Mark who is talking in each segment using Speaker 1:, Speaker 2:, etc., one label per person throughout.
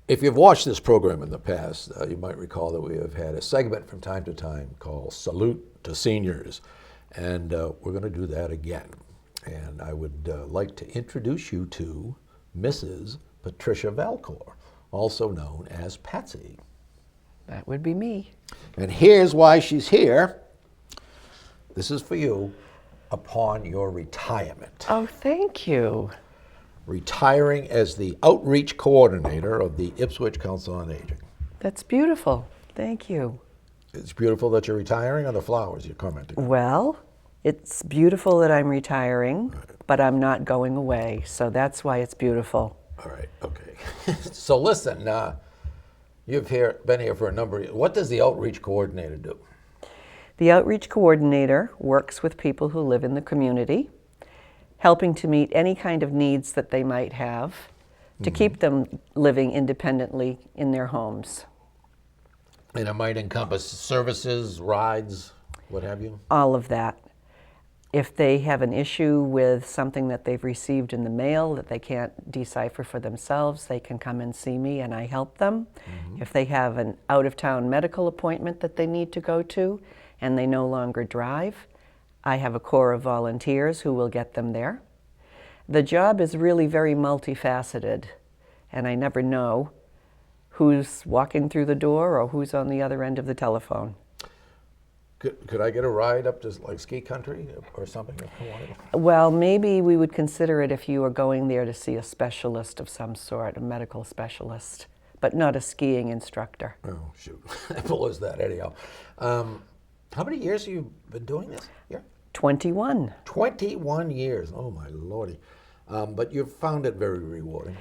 Speaker 1: If you've watched this program in the past, you might recall that we have had a segment from time to time called Salute to Seniors. And we're going to do that again. And I would like to introduce you to Mrs. Patricia Valcour, also known as Patsy.
Speaker 2: That would be me.
Speaker 1: And here's why she's here. This is for you upon your retirement.
Speaker 2: Oh, thank you.
Speaker 1: Retiring as the outreach coordinator of the Ipswich Council on Aging.
Speaker 2: That's beautiful. Thank you.
Speaker 1: It's beautiful that you're retiring, or the flowers you're commenting?
Speaker 2: Well, it's beautiful that I'm retiring, but I'm not going away, so that's why it's beautiful.
Speaker 1: All right, okay. So listen, you've been here for a number of years. What does the outreach coordinator do?
Speaker 2: The outreach coordinator works with people who live in the community, helping to meet any kind of needs that they might have to keep them living independently in their homes.
Speaker 1: And it might encompass services, rides, what have you?
Speaker 2: All of that. If they have an issue with something that they've received in the mail that they can't decipher for themselves, they can come and see me and I help them. If they have an out-of-town medical appointment that they need to go to and they no longer drive, I have a corps of volunteers who will get them there. The job is really very multifaceted, and I never know who's walking through the door or who's on the other end of the telephone.
Speaker 1: Could I get a ride up to like ski country or something?
Speaker 2: Well, maybe we would consider it if you were going there to see a specialist of some sort, a medical specialist, but not a skiing instructor.
Speaker 1: Oh, shoot. What was that anyhow? How many years have you been doing this here?
Speaker 2: 21.
Speaker 1: 21 years. Oh, my lordy. But you've found it very rewarding.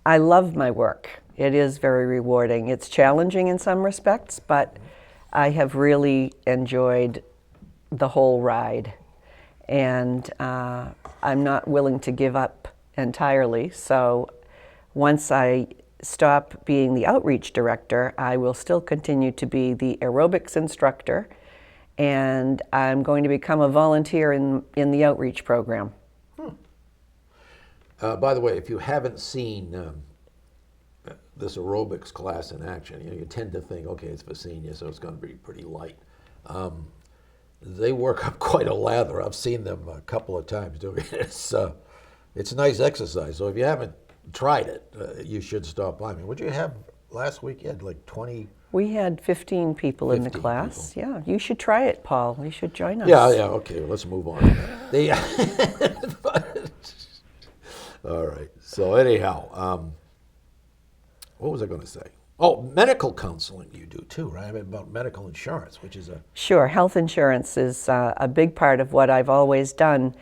Speaker 2: I love my work. It is very rewarding. It's challenging in some respects, but I have really enjoyed the whole ride. And I'm not willing to give up entirely. So once I stop being the outreach director, I will still continue to be the aerobics instructor, and I'm going to become a volunteer in the outreach program.
Speaker 1: By the way, if you haven't seen this aerobics class in action, you tend to think, okay, it's for seniors, so it's going to be pretty light. They work up quite a lather. I've seen them a couple of times doing it. It's nice exercise. So if you haven't tried it, you should stop by. I mean, what'd you have last week? You had like 20?
Speaker 2: We had 15 people in the class. People. Yeah, you should try it, Paul. You should join us.
Speaker 1: Yeah, okay, let's move on. All right, so anyhow, what was I going to say? Oh, medical counseling you do too, right? I mean, about medical insurance, which is a...
Speaker 2: Sure, health insurance is a big part of what I've always done.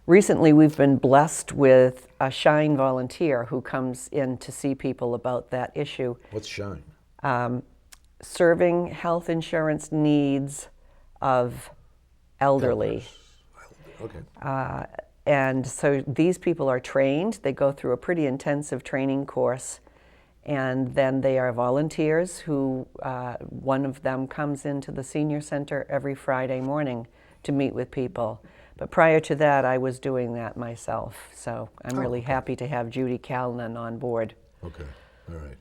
Speaker 2: Recently, we've been blessed with a SHINE volunteer who comes in to see people about that issue.
Speaker 1: What's SHINE?
Speaker 2: Serving health insurance needs of elderly.
Speaker 1: Okay.
Speaker 2: And so these people are trained. They go through a pretty intensive training course, and then they are volunteers who, one of them comes into the senior center every Friday morning to meet with people. But prior to that, I was doing that myself. So I'm really happy to have Judy Calnan on board.
Speaker 1: Okay, all right.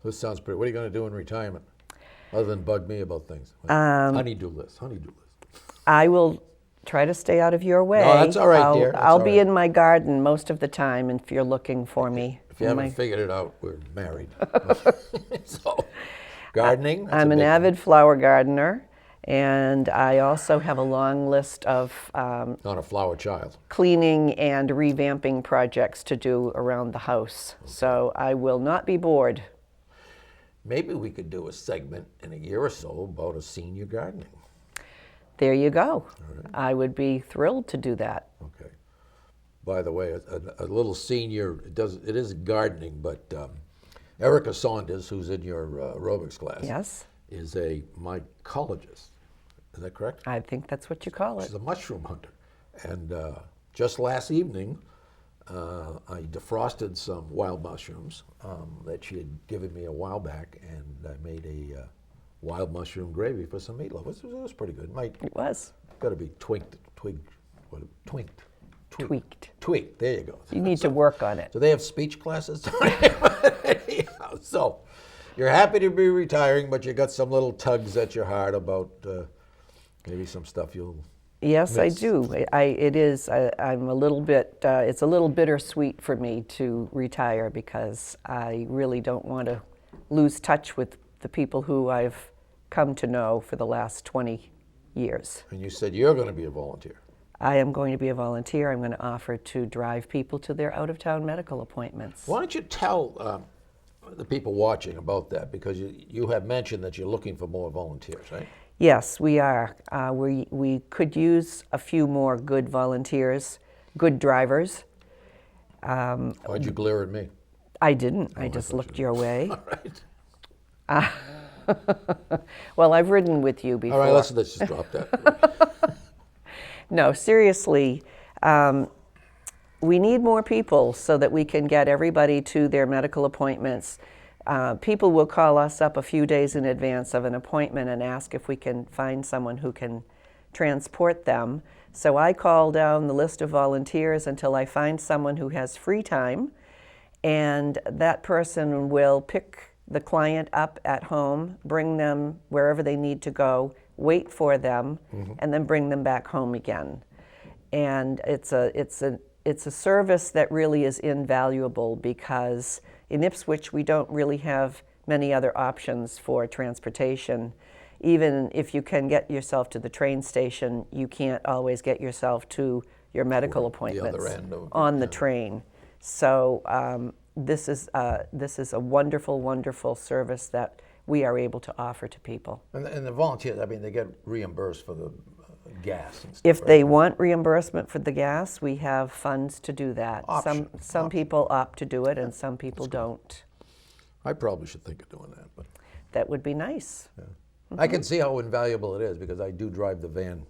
Speaker 1: This sounds pretty. What are you going to do in retirement, other than bug me about things? Honey-do list.
Speaker 2: I will try to stay out of your way.
Speaker 1: No, that's all right, dear.
Speaker 2: I'll be in my garden most of the time if you're looking for me.
Speaker 1: If you haven't figured it out, we're married. So, gardening?
Speaker 2: I'm an avid flower gardener, and I also have a long list of
Speaker 1: not a flower child.
Speaker 2: Cleaning and revamping projects to do around the house. Okay. So I will not be bored.
Speaker 1: Maybe we could do a segment in a year or so about a senior gardening.
Speaker 2: There you go.
Speaker 1: Right.
Speaker 2: I would be thrilled to do that.
Speaker 1: Okay. By the way, a little senior, it is gardening, but Erica Saunders, who's in your aerobics class,
Speaker 2: yes,
Speaker 1: is a mycologist. Is that correct?
Speaker 2: I think that's what you call it.
Speaker 1: She's a mushroom hunter. And just last evening, I defrosted some wild mushrooms that she had given me a while back, and I made a wild mushroom gravy for some meatloaf. It was pretty good.
Speaker 2: It was.
Speaker 1: Got to be tweaked. There you go.
Speaker 2: You need to work on it.
Speaker 1: Do they have speech classes? So you're happy to be retiring, but you got some little tugs at your heart about maybe some stuff you'll
Speaker 2: Yes, I
Speaker 1: miss.
Speaker 2: do. I'm a little bit, it's a little bittersweet for me to retire because I really don't want to lose touch with the people who I've come to know for the last 20 years.
Speaker 1: And you said you're going to be a volunteer.
Speaker 2: I am going to be a volunteer. I'm going to offer to drive people to their out-of-town medical appointments.
Speaker 1: Why don't you tell the people watching about that? Because you have mentioned that you're looking for more volunteers, right?
Speaker 2: Yes, we are. We could use a few more good volunteers, good drivers.
Speaker 1: Why'd you glare at me?
Speaker 2: I didn't. I
Speaker 1: I
Speaker 2: just
Speaker 1: thought
Speaker 2: looked
Speaker 1: you
Speaker 2: your way.
Speaker 1: All right.
Speaker 2: Well, I've ridden with you before.
Speaker 1: All right, let's just drop that.
Speaker 2: No, seriously, we need more people so that we can get everybody to their medical appointments. People will call us up a few days in advance of an appointment and ask if we can find someone who can transport them. So I call down the list of volunteers until I find someone who has free time, and that person will pick the client up at home, bring them wherever they need to go, wait for them, and then bring them back home again. And it's a service that really is invaluable because in Ipswich we don't really have many other options for transportation. Even if you can get yourself to the train station, you can't always get yourself to your medical appointments
Speaker 1: other end of-
Speaker 2: on the train. So this is a wonderful, wonderful service that we are able to offer to people.
Speaker 1: And the volunteers, I mean, they get reimbursed for the gas and stuff,
Speaker 2: If
Speaker 1: right?
Speaker 2: they want reimbursement for the gas, we have funds to do that.
Speaker 1: Option.
Speaker 2: Some people opt to do it and some people don't.
Speaker 1: I probably should think of doing that, but
Speaker 2: That would be nice.
Speaker 1: I can see how invaluable it is because I do drive the van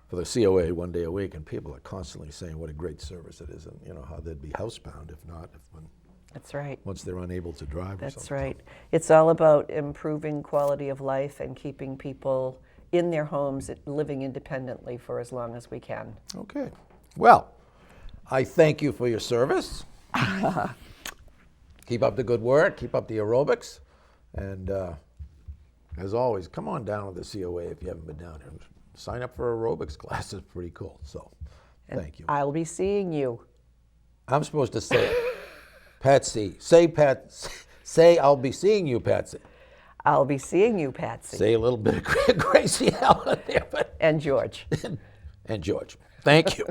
Speaker 1: for the COA one day a week, and people are constantly saying what a great service it is, and you know how they'd be housebound if not,
Speaker 2: That's right.
Speaker 1: once they're unable to drive. Or
Speaker 2: That's
Speaker 1: something.
Speaker 2: right. It's all about improving quality of life and keeping people in their homes, living independently for as long as we can.
Speaker 1: Okay. Well, I thank you for your service. Keep up the good work. Keep up the aerobics, and as always, come on down to the COA if you haven't been down here. Sign up for aerobics class. It's pretty cool. So, thank you.
Speaker 2: I'll be seeing you.
Speaker 1: I'm supposed to say it. Patsy. Say I'll be seeing you, Patsy.
Speaker 2: I'll be seeing you, Patsy.
Speaker 1: Say a little bit of Gracie Allen there, but
Speaker 2: And George.
Speaker 1: and George. Thank you.